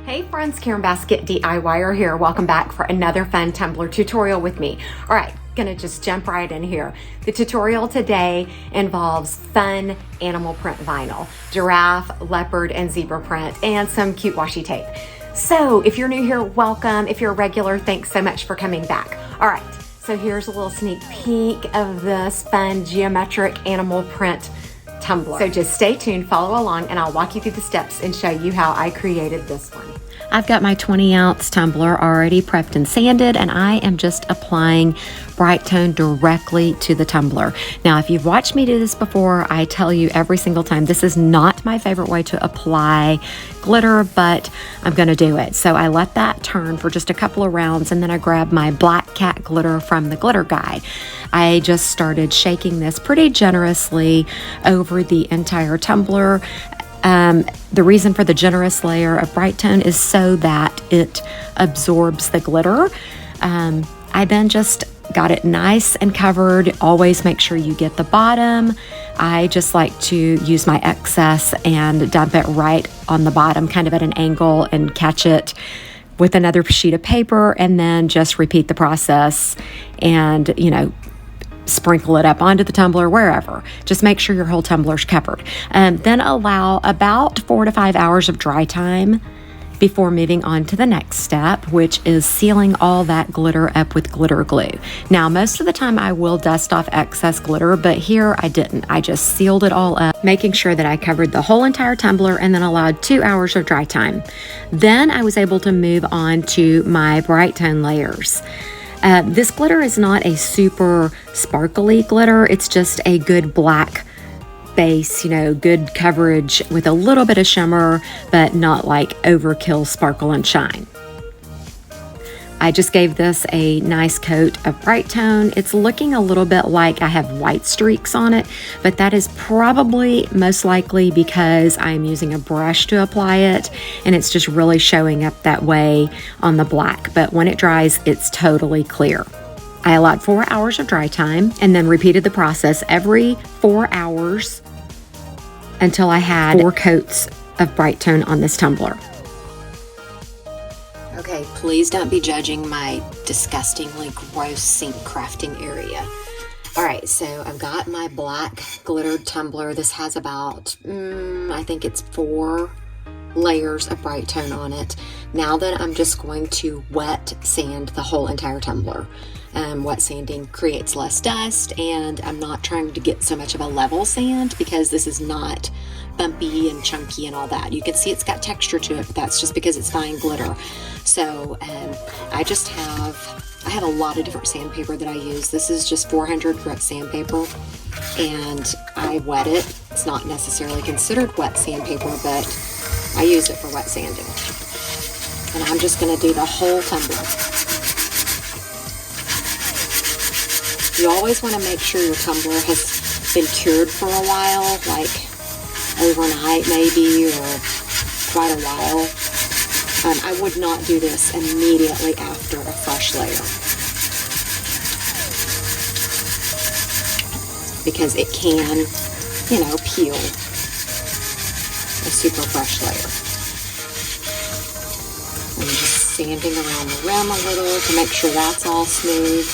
Hey friends, Karen Basket DIYer here. Welcome back for another fun Tumbler tutorial with me. All right, gonna just jump right in here. The tutorial today involves fun animal print vinyl, giraffe, leopard, and zebra print, and some cute washi tape. So if you're new here, welcome. If you're a regular, thanks so much for coming back. All right, so here's a little sneak peek of this fun geometric animal print tumbler. So just stay tuned, follow along, and I'll walk you through the steps and show you how I created this one. I've got my 20-ounce tumbler already prepped and sanded, and I am just applying Brite Tone directly to the tumbler. Now, if you've watched me do this before, I tell you every single time, this is not my favorite way to apply glitter, but I'm gonna do it. So I let that turn for just a couple of rounds, and then I grabbed my Black Cat glitter from the glitter guy. I just started shaking this pretty generously over the entire tumbler. The reason for the generous layer of Brite Tone is so that it absorbs the glitter. I then just got it nice and covered. Always make sure you get the bottom. I just like to use my excess and dump it right on the bottom, kind of at an angle, and catch it with another sheet of paper, and then just repeat the process and, sprinkle it up onto the tumbler, wherever. Just make sure your whole tumbler's covered. Then allow about 4 to 5 hours of dry time before moving on to the next step, which is sealing all that glitter up with glitter glue. Now, most of the time I will dust off excess glitter, but here I didn't. I just sealed it all up, making sure that I covered the whole entire tumbler and then allowed 2 hours of dry time. Then I was able to move on to my Brite Tone layers. This glitter is not a super sparkly glitter. It's just a good black base, good coverage with a little bit of shimmer, but not like overkill sparkle and shine. I just gave this a nice coat of Brite Tone. It's looking a little bit like I have white streaks on it, but that is probably most likely because I'm using a brush to apply it, and it's just really showing up that way on the black. But when it dries, it's totally clear. I allowed 4 hours of dry time and then repeated the process every 4 hours until I had 4 coats of Brite Tone on this tumbler. Okay, please don't be judging my disgustingly gross sink crafting area. All right, so I've got my black glittered tumbler. This has about, I think it's 4 layers of Brite Tone on it. Now then, I'm just going to wet sand the whole entire tumbler. Wet sanding creates less dust, and I'm not trying to get so much of a level sand because this is not bumpy and chunky and all that. You can see it's got texture to it, but that's just because it's fine glitter. So I have a lot of different sandpaper that I use. This is just 400 grit sandpaper, and I wet it. It's not necessarily considered wet sandpaper, but I use it for wet sanding. And I'm just gonna do the whole tumbler. You always want to make sure your tumbler has been cured for a while, like overnight maybe, or quite a while. I would not do this immediately after a fresh layer because it can, peel a super fresh layer. I'm just sanding around the rim a little to make sure that's all smooth.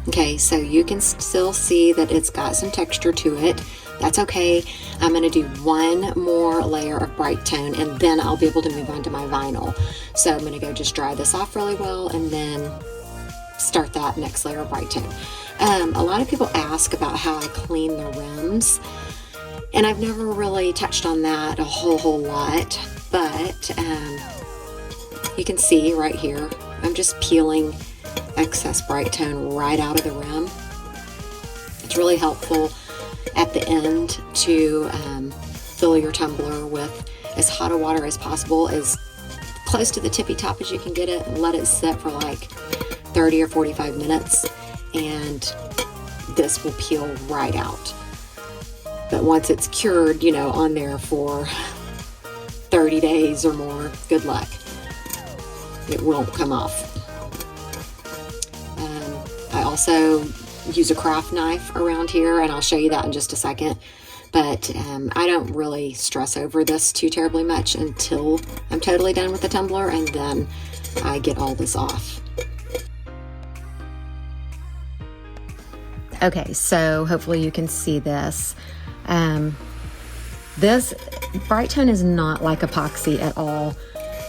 Okay, so you can still see that it's got some texture to it. That's okay. I'm going to do one more layer of Brite Tone, and then I'll be able to move on to my vinyl. So I'm going to go just dry this off really well and then start that next layer of Brite Tone. A lot of people ask about how I clean the rims, and I've never really touched on that a whole lot, but you can see right here, I'm just peeling excess Brite Tone right out of the rim. It's really helpful at the end to fill your tumbler with as hot a water as possible, as close to the tippy top as you can get it, and let it sit for like 30 or 45 minutes, and this will peel right out. But once it's cured, you know, on there for 30 days or more, good luck. It won't come off. I also use a craft knife around here, and I'll show you that in just a second. But I don't really stress over this too terribly much until I'm totally done with the tumbler, and then I get all this off. Okay, so hopefully you can see this. This Brite Tone is not like epoxy at all.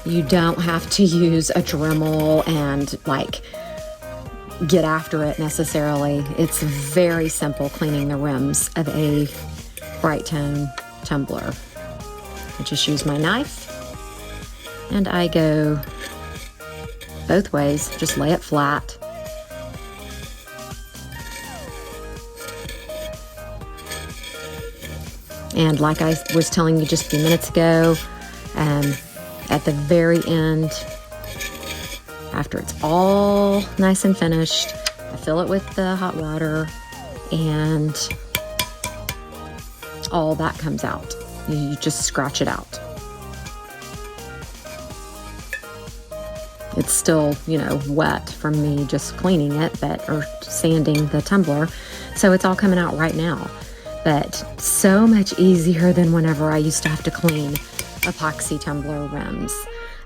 You don't have to use a Dremel and like get after it necessarily. It's very simple cleaning the rims of a Brite Tone tumbler. I just use my knife and I go both ways, just lay it flat. And like I was telling you just a few minutes ago, at the very end, after it's all nice and finished, I fill it with the hot water and all that comes out. You just scratch it out. It's still, you know, wet from me just cleaning it, or sanding the tumbler. So it's all coming out right now. But so much easier than whenever I used to have to clean epoxy tumbler rims.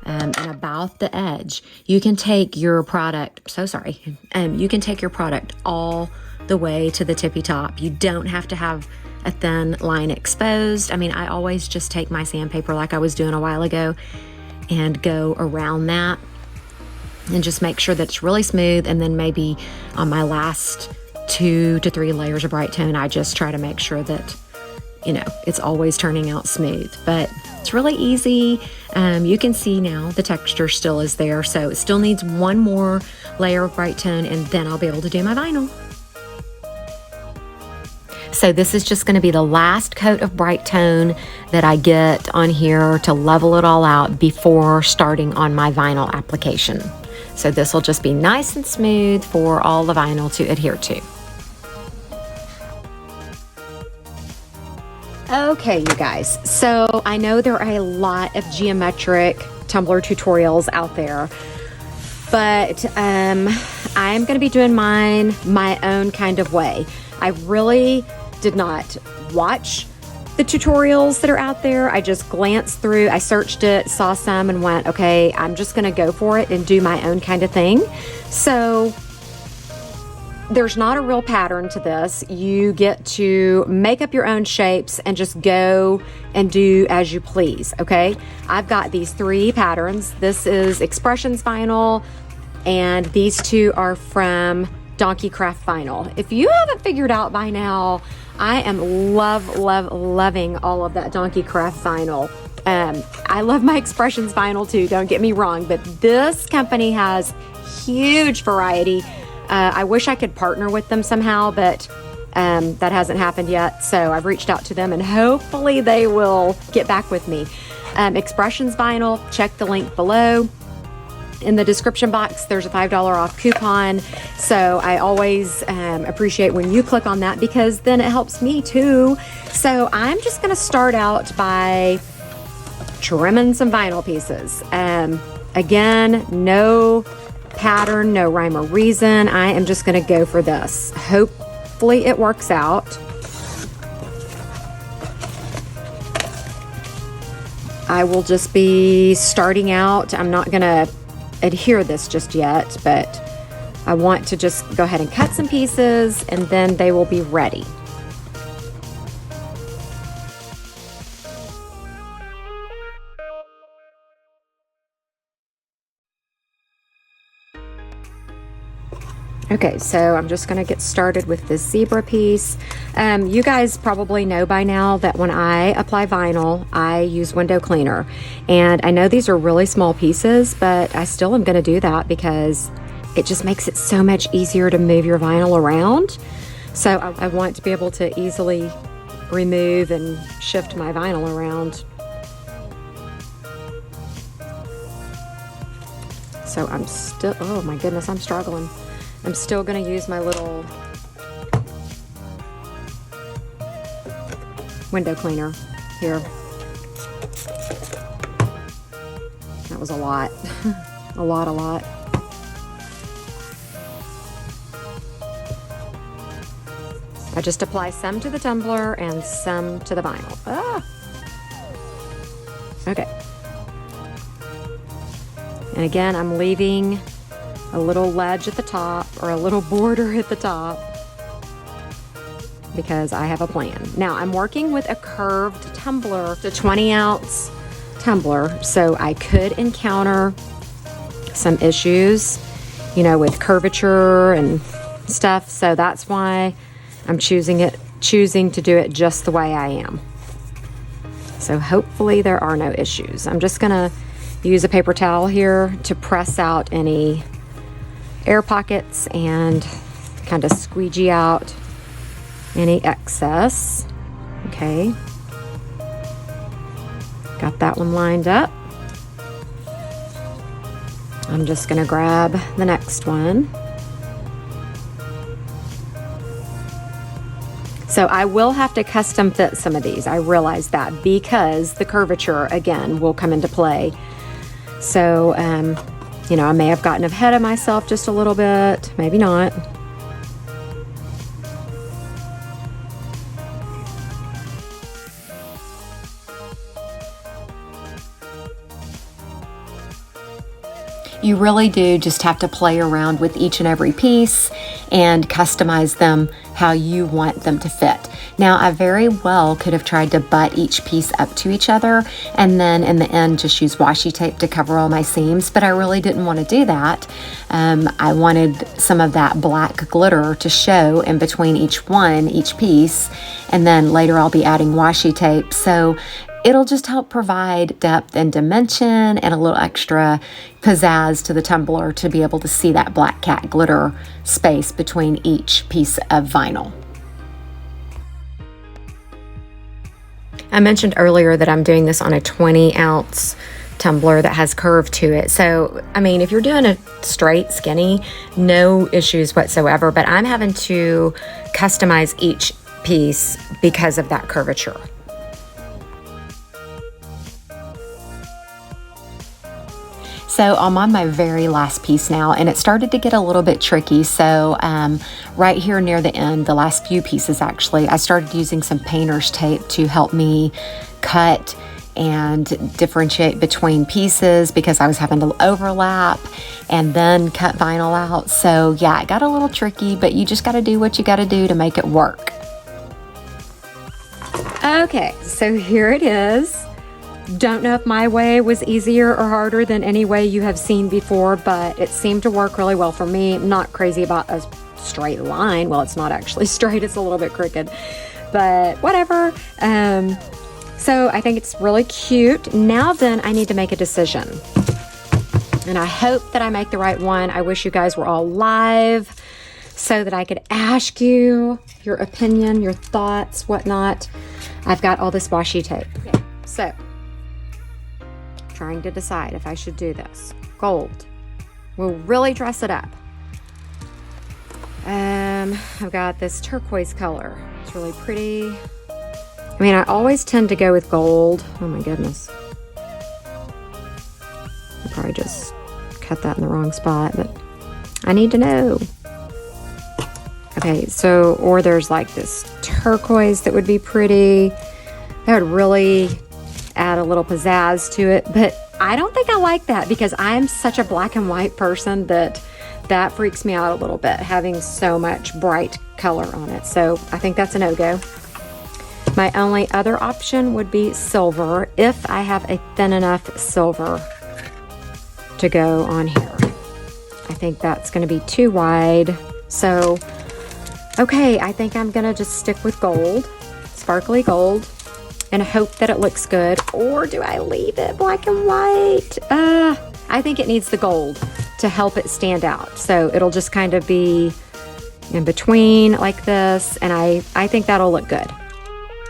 And about the edge, you can take your product, you can take your product all the way to the tippy top. You don't have to have a thin line exposed. I mean, I always just take my sandpaper like I was doing a while ago and go around that and just make sure that it's really smooth. And then maybe on my last 2 to 3 layers of Brite Tone, I just try to make sure that, you know, it's always turning out smooth. But it's really easy. You can see now the texture still is there, so it still needs one more layer of Brite Tone, and then I'll be able to do my vinyl. So this is just going to be the last coat of Brite Tone that I get on here to level it all out before starting on my vinyl application. So this will just be nice and smooth for all the vinyl to adhere to. Okay, you guys, so I know there are a lot of geometric tumbler tutorials out there, but I'm going to be doing mine my own kind of way. I really did not watch the tutorials that are out there. I just glanced through, I searched it, saw some, and went, okay, I'm just going to go for it and do my own kind of thing. So there's not a real pattern to this. You get to make up your own shapes and just go and do as you please, okay? I've got these 3 patterns. This is Expressions Vinyl, and these 2 are from Donkey Craft Vinyl. If you haven't figured out by now, I am loving all of that Donkey Craft Vinyl. I love my Expressions Vinyl too, don't get me wrong, but this company has huge variety. I wish I could partner with them somehow, but that hasn't happened yet. So I've reached out to them and hopefully they will get back with me. Expressions Vinyl, check the link below. In the description box, there's a $5 off coupon. So I always appreciate when you click on that because then it helps me too. So I'm just gonna start out by trimming some vinyl pieces. Again, no pattern, no rhyme or reason. I am just going to go for this. Hopefully it works out. I will just be starting out. I'm not going to adhere this just yet, but I want to just go ahead and cut some pieces and then they will be ready. Okay, so I'm just going to get started with this zebra piece. You guys probably know by now that when I apply vinyl, I use window cleaner. And I know these are really small pieces, but I still am going to do that because it just makes it so much easier to move your vinyl around. So I want to be able to easily remove and shift my vinyl around. So I'm still, oh my goodness, I'm struggling. I'm still gonna use my little window cleaner here. That was a lot, a lot. I just apply some to the tumbler and some to the vinyl. Ah. Okay. And again, I'm leaving a little ledge at the top, or a little border at the top, because I have a plan. Now I'm working with a curved tumbler, the 20-ounce tumbler, so I could encounter some issues, you know, with curvature and stuff. So that's why I'm choosing to do it just the way I am. So hopefully there are no issues. I'm just gonna use a paper towel here to press out any air pockets and kind of squeegee out any excess. Okay. Got that one lined up. I'm just gonna grab the next one. So I will have to custom fit some of these. I realize that, because the curvature, again, will come into play. So, you know, I may have gotten ahead of myself just a little bit, maybe not. You really do just have to play around with each and every piece and customize them how you want them to fit. Now, I very well could have tried to butt each piece up to each other and then in the end just use washi tape to cover all my seams, but I really didn't want to do that. I wanted some of that black glitter to show in between each piece, and then later I'll be adding washi tape. So it'll just help provide depth and dimension and a little extra pizzazz to the tumbler to be able to see that black cat glitter space between each piece of vinyl. I mentioned earlier that I'm doing this on a 20-ounce tumbler that has curve to it. So, I mean, if you're doing a straight skinny, no issues whatsoever, but I'm having to customize each piece because of that curvature. So I'm on my very last piece now, and it started to get a little bit tricky. So right here near the end, the last few pieces actually, I started using some painter's tape to help me cut and differentiate between pieces because I was having to overlap and then cut vinyl out. So yeah, it got a little tricky, but you just got to do what you got to do to make it work. Okay, so here it is. Don't know if my way was easier or harder than any way you have seen before, but it seemed to work really well for me. I'm not crazy about a straight line. Well, it's not actually straight, it's a little bit crooked, but whatever. So I think it's really cute. Now then, I need to make a decision. And I hope that I make the right one. I wish you guys were all live so that I could ask you your opinion, your thoughts, whatnot. I've got all this washi tape. Okay. So, trying to decide if I should do this. Gold will really dress it up. I've got this turquoise color. It's really pretty. I mean, I always tend to go with gold. Oh my goodness. I probably just cut that in the wrong spot, but I need to know. Okay, so, or there's like this turquoise that would be pretty. That would really add a little pizzazz to it, but I don't think I like that because I'm such a black and white person that freaks me out a little bit, having so much bright color on it. So I think that's a no-go. My only other option would be silver, if I have a thin enough silver to go on here. I think that's going to be too wide. So, okay, I think I'm going to just stick with gold, sparkly gold, and hope that it looks good. Or do I leave it black and white? I think it needs the gold to help it stand out. So it'll just kind of be in between like this, and I think that'll look good.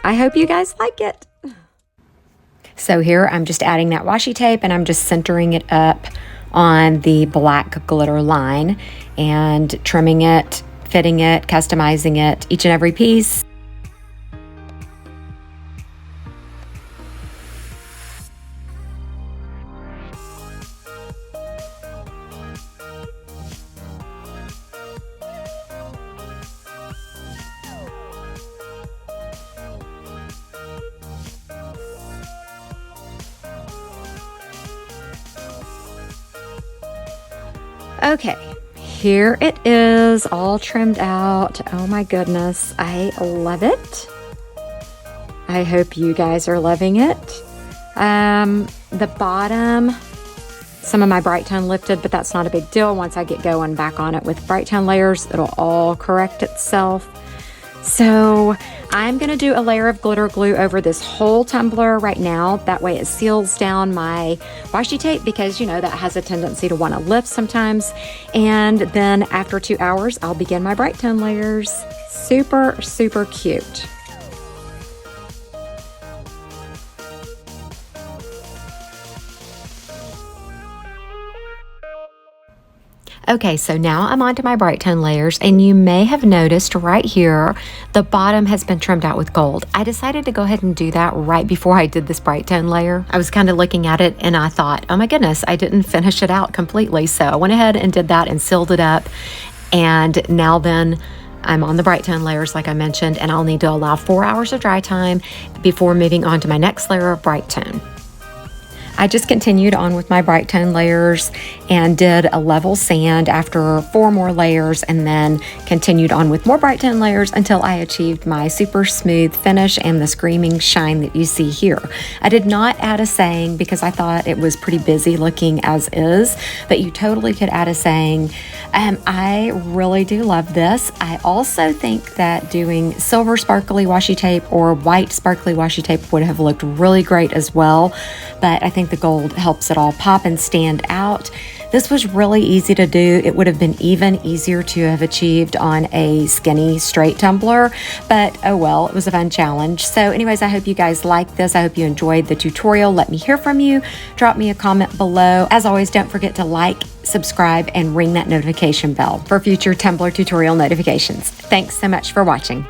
I hope you guys like it. So here I'm just adding that washi tape and I'm just centering it up on the black glitter line and trimming it, fitting it, customizing it, each and every piece. Okay, here it is, all trimmed out. Oh my goodness, I love it. I hope you guys are loving it. The bottom, some of my Brite Tone lifted, but that's not a big deal. Once I get going back on it with Brite Tone layers, it'll all correct itself. So I'm gonna do a layer of glitter glue over this whole tumbler right now. That way it seals down my washi tape, because you know that has a tendency to want to lift sometimes. And then after 2 hours, I'll begin my Brite Tone layers. Super, super cute. Okay, so now I'm onto my Brite Tone layers, and you may have noticed right here, the bottom has been trimmed out with gold. I decided to go ahead and do that right before I did this Brite Tone layer. I was kind of looking at it and I thought, oh my goodness, I didn't finish it out completely. So I went ahead and did that and sealed it up. And now then, I'm on the Brite Tone layers like I mentioned, and I'll need to allow 4 hours of dry time before moving on to my next layer of Brite Tone. I just continued on with my Brite Tone layers and did a level sand after 4 more layers, and then continued on with more Brite Tone layers until I achieved my super smooth finish and the screaming shine that you see here. I did not add a saying because I thought it was pretty busy looking as is, but you totally could add a saying. I really do love this. I also think that doing silver sparkly washi tape or white sparkly washi tape would have looked really great as well, but I think the gold helps it all pop and stand out. This was really easy to do. It would have been even easier to have achieved on a skinny straight tumbler, but oh well, it was a fun challenge. So anyways, I hope you guys liked this. I hope you enjoyed the tutorial. Let me hear from you. Drop me a comment below. As always, don't forget to like, subscribe, and ring that notification bell for future tumbler tutorial notifications. Thanks so much for watching.